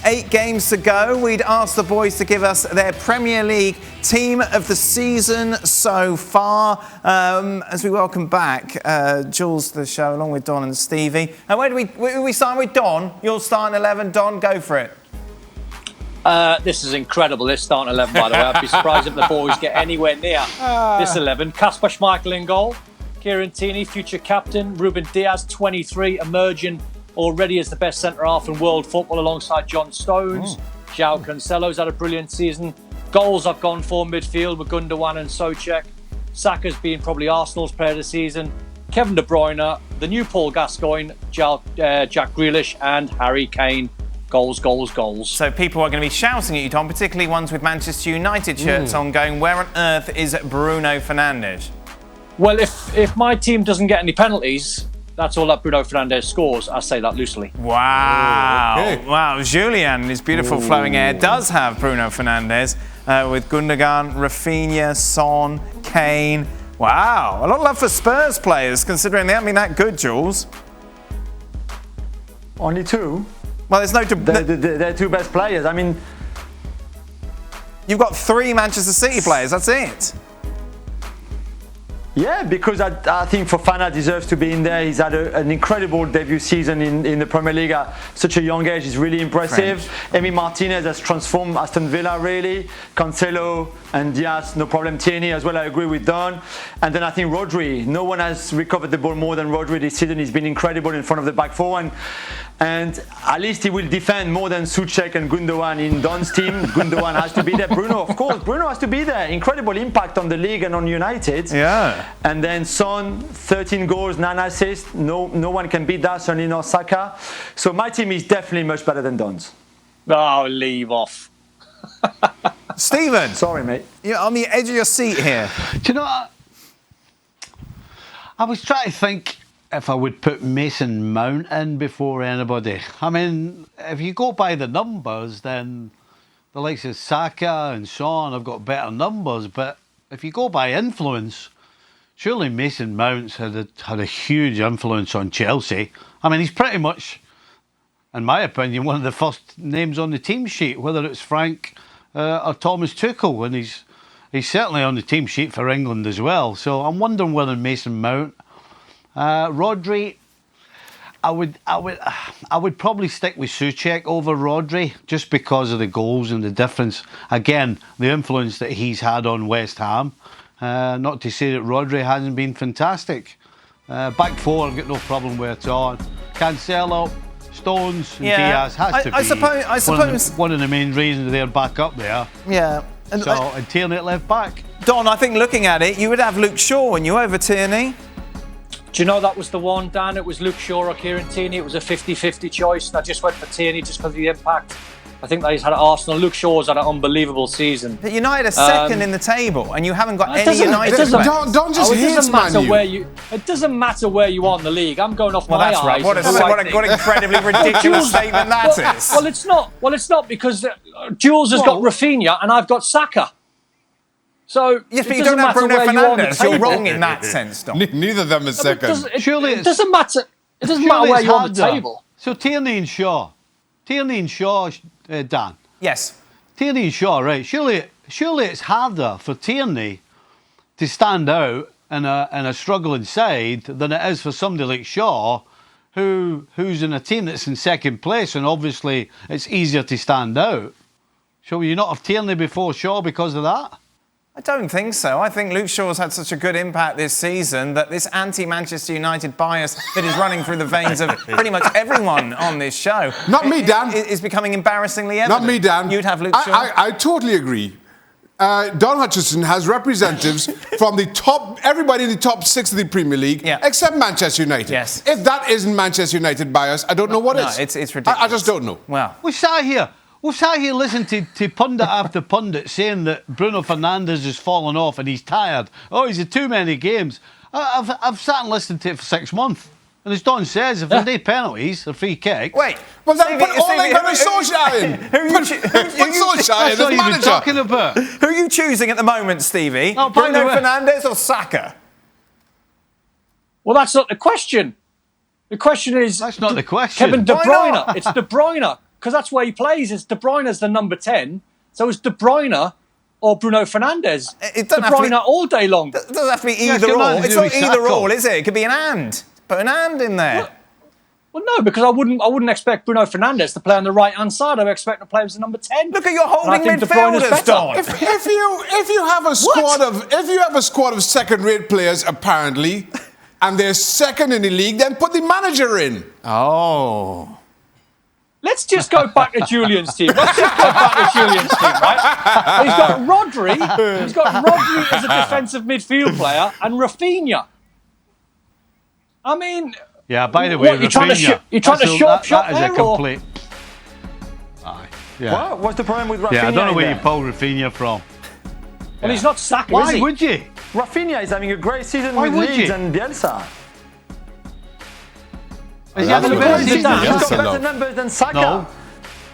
8 games to go. We'd asked the boys to give us their Premier League team of the season so far. As we welcome back Jules to the show, along with Don and Stevie. And where do we start with? Don? You're starting 11. Don, go for it. This is incredible, this starting 11, by the way. I'd be surprised if the boys get anywhere near this 11. Kasper Schmeichel in goal. Kieran Tierney, future captain. Ruben Diaz, 23, emerging already as the best centre-half in world football alongside John Stones. João Cancelo's had a brilliant season. Goals I've gone for midfield with Gundogan and Souček. Saka's been probably Arsenal's player of the season. Kevin De Bruyne, the new Paul Gascoigne, Jack Grealish and Harry Kane. Goals, goals, goals. So people are going to be shouting at you, Tom, particularly ones with Manchester United shirts on, going, where on earth is Bruno Fernandes? Well, if my team doesn't get any penalties, that's all that Bruno Fernandes scores. I say that loosely. Wow. Okay. Wow. Julien, his beautiful flowing hair, does have Bruno Fernandes with Gundogan, Rafinha, Son, Kane. Wow. A lot of love for Spurs players, considering they haven't been that good, Jules. Only 2? Well, there's no... They're 2 best players. I mean... You've got 3 Manchester City players, that's it. Yeah, because I think Fofana deserves to be in there. He's had an incredible debut season in the Premier League at such a young age. He's really impressive. Emi Martinez has transformed Aston Villa, really. Cancelo and Diaz, no problem. Tierney as well, I agree with Don. And then I think Rodri. No one has recovered the ball more than Rodri this season. He's been incredible in front of the back four. And at least he will defend more than Souček and Gundogan in Don's team. Gundogan has to be there. Bruno, of course. Bruno has to be there. Incredible impact on the league and on United. Yeah. And then Son, 13 goals, 9 assists. No one can beat that, certainly not Saka. So my team is definitely much better than Don's. Oh, leave off. Stephen. Sorry, mate. You're on the edge of your seat here. Do you know, I was trying to think if I would put Mason Mount in before anybody. I mean, if you go by the numbers, then the likes of Saka and Son have got better numbers. But if you go by influence, surely Mason Mount's had a huge influence on Chelsea. I mean, he's pretty much, in my opinion, one of the first names on the team sheet, whether it's Frank or Thomas Tuchel, and he's certainly on the team sheet for England as well. So I'm wondering whether Mason Mount, Rodri, I would probably stick with Souček over Rodri just because of the goals and the difference. Again, the influence that he's had on West Ham. Not to say that Rodri hasn't been fantastic. Back four, I've got no problem with it all. Cancelo, Stones and Diaz has to be I suppose one of the main reasons they're back up there. Yeah. And Tierney at left back. Don, I think looking at it, you would have Luke Shaw and you over Tierney. Do you know that was the one, Dan? It was Luke Shaw or Kieran Tierney. It was a 50-50 choice, and I just went for Tierney just because of the impact. I think that he's had at Arsenal. Luke Shaw's had an unbelievable season. But United are second in the table, and you haven't got any United players. Don't just hit, man. It doesn't matter where you are in the league. I'm going off my eyes. Right. What an incredibly ridiculous statement that is. Well, it's not. Well, it's not because Jules has got Rafinha and I've got Saka. So yes, but you don't have Bruno Fernandes. You're wrong in that sense, Don. Neither of them is second. It doesn't matter. It doesn't matter where you're on the table. So Tierney and Shaw, Dan. Yes. Tierney and Shaw, right? Surely it's harder for Tierney to stand out in a struggling side than it is for somebody like Shaw, who's in a team that's in second place, and obviously it's easier to stand out. Shall you not have Tierney before Shaw because of that? I don't think so. I think Luke Shaw's had such a good impact this season that this anti-Manchester United bias that is running through the veins of pretty much everyone on this show... Not me, Dan. ...is becoming embarrassingly evident. Not me, Dan. You'd have Luke Shaw. I totally agree. Don Hutchison has representatives from the top... Everybody in the top 6 of the Premier League, except Manchester United. Yes. If that isn't Manchester United bias, I don't know what is. No, it's ridiculous. I just don't know. Well... We sat here listening to pundit after pundit saying that Bruno Fernandes has fallen off and he's tired. Oh, he's had too many games. I've sat and listened to it for 6 months. And as Don says, if they need penalties or free kick... Wait. Well, then put Ole Gunnar Solskjaer in. Put Solskjaer in as manager. What talking about? Who are you choosing at the moment, Stevie? Oh, Bruno Fernandes or Saka? Well, that's not the question. The question is... That's not the question. Kevin De Bruyne. It's De Bruyne. because that's where he plays. It's De Bruyne's the number 10. So it's De Bruyne or Bruno Fernandes. It doesn't De have to Bruyne be, all day long. It doesn't have to be either it's or. nothing to It's do not with either Saka. or, is it? It could be an and. Put an and in there. Well, no, because I wouldn't expect Bruno Fernandes to play on the right-hand side. I would expect to play as the number 10. Look at your holding And I think De Bruyne is midfielders, better. Don. If you have a squad of second-rate players, apparently, and they're second in the league, then put the manager in. Oh. Let's just go back to Julien's team. Right? He's got Rodri. He's got Rodri as a defensive midfield player and Rafinha. I mean, Yeah, by the way, what, you're trying to shop that is there, a complete. Aye. Yeah. What? What's the problem with Rafinha? Yeah, I don't know where you there? pulled Rafinha from. Well, he's not Saka, is Why he? would you? Rafinha is having a great season Why with would Leeds you? and Bielsa. Is he That's having a a better great season? season. He's got Bielsa, better though. numbers than Saka. No.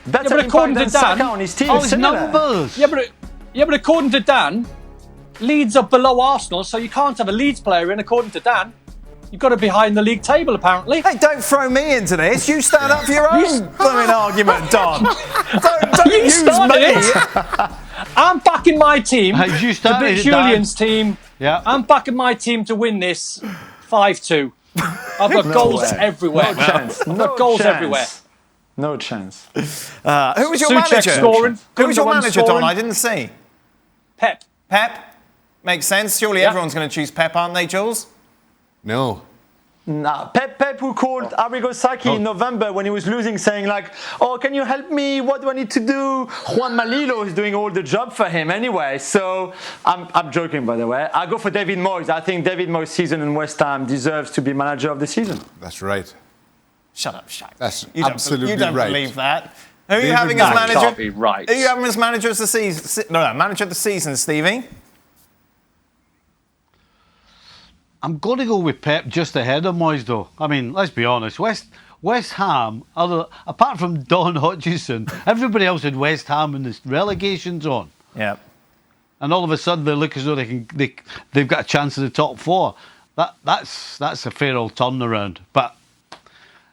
Better but according impact to than Dan- Saka on his team. Oh, is his similar. numbers. Yeah, but according to Dan, Leeds are below Arsenal, so you can't have a Leeds player in. According to Dan, you've got to be high in the league table, apparently. Hey, don't throw me into this. You stand up for your own blooming argument, Don. Don't You use started me. it. I'm backing my team Hey, you to started beat it, Dan. Julien's team. Yeah. I'm backing my team to win this 5-2. I've got goals way. everywhere. No chance. I've got goals everywhere. No chance. Who was your Souček manager? scoring. Who was your Gundogan manager, Don? scoring. I didn't see. Pep. Pep? Makes sense. Surely Yeah. everyone's going to choose Pep, aren't they, Jules? No. Nah, Pep who called Arrigo Sacchi in November when he was losing, saying like, "Oh, can you help me? What do I need to do?" Juan Malilo is doing all the job for him anyway. So I'm joking, by the way. I go for David Moyes. I think David Moyes' season in West Ham deserves to be manager of the season. That's right. Shut up, Shaq. That's You don't- absolutely You don't right. believe that. Who are you David having as Moyes. manager? That can't be right. Who are you having as manager of the season? No, manager of the season, Stevie. I'm going to go with Pep just ahead of Moyes, though. I mean, let's be honest. West Ham, apart from Don Hutchison, everybody else in West Ham in the relegation zone. Yeah. And all of a sudden they look as though they've got a chance of the top four. That's a fair old turnaround. But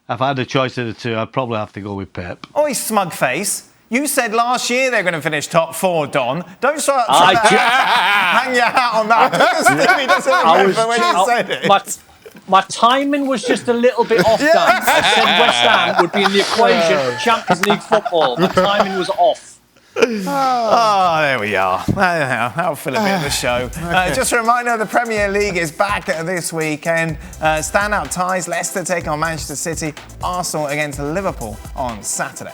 if I had a choice of the two, I'd probably have to go with Pep. Oi, smug face. You said last year they're going to finish top four, Don. Don't try I to hang your hat on that. Because Stevie doesn't remember when you said it. My timing was just a little bit off, Dan. I said West Ham would be in the equation for Champions League football. My timing was off. Oh, there we are. That'll fill a bit of the show. Just a reminder, the Premier League is back this weekend. Standout ties, Leicester take on Manchester City, Arsenal against Liverpool on Saturday.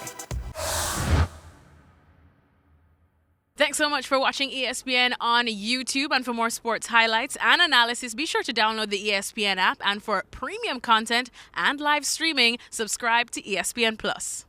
Thanks so much for watching ESPN on YouTube. And for more sports highlights and analysis, be sure to download the ESPN app. And for premium content and live streaming, subscribe to ESPN Plus.